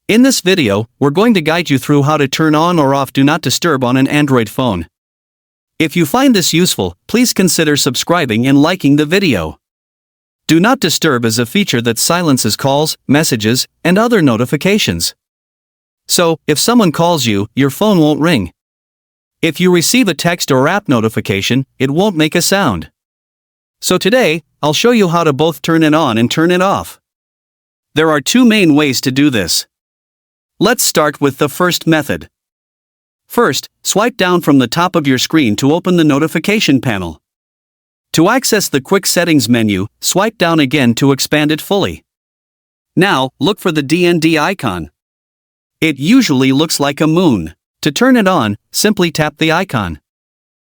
In this video, we're going to guide you through how to turn on or off Do Not Disturb on an Android phone. If you find this useful, please consider subscribing and liking the video. Do Not Disturb is a feature that silences calls, messages, and other notifications. So, if someone calls you, your phone won't ring. If you receive a text or app notification, it won't make a sound. So today, I'll show you how to both turn it on and turn it off. There are two main ways to do this. Let's start with the first method. First, swipe down from the top of your screen to open the notification panel. To access the Quick Settings menu, swipe down again to expand it fully. Now, look for the DND icon. It usually looks like a moon. To turn it on, simply tap the icon.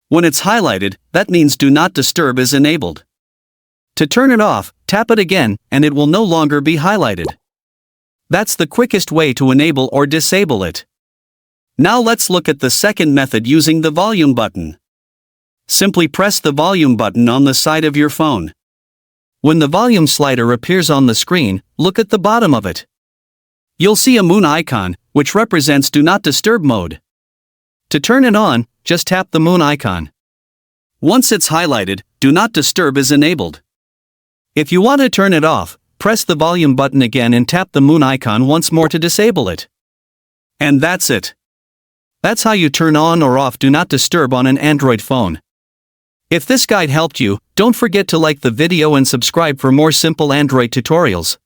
When it's highlighted, that means Do Not Disturb is enabled. To turn it off, tap it again, and it will no longer be highlighted. That's the quickest way to enable or disable it. Now let's look at the second method using the volume button. Simply press the volume button on the side of your phone. When the volume slider appears on the screen, look at the bottom of it. You'll see a moon icon, which represents Do Not Disturb mode. To turn it on, just tap the moon icon. Once it's highlighted, Do Not Disturb is enabled. If you want to turn it off, press the volume button again and tap the moon icon once more to disable it. And that's it. That's how you turn on or off Do Not Disturb on an Android phone. If this guide helped you, don't forget to like the video and subscribe for more simple Android tutorials.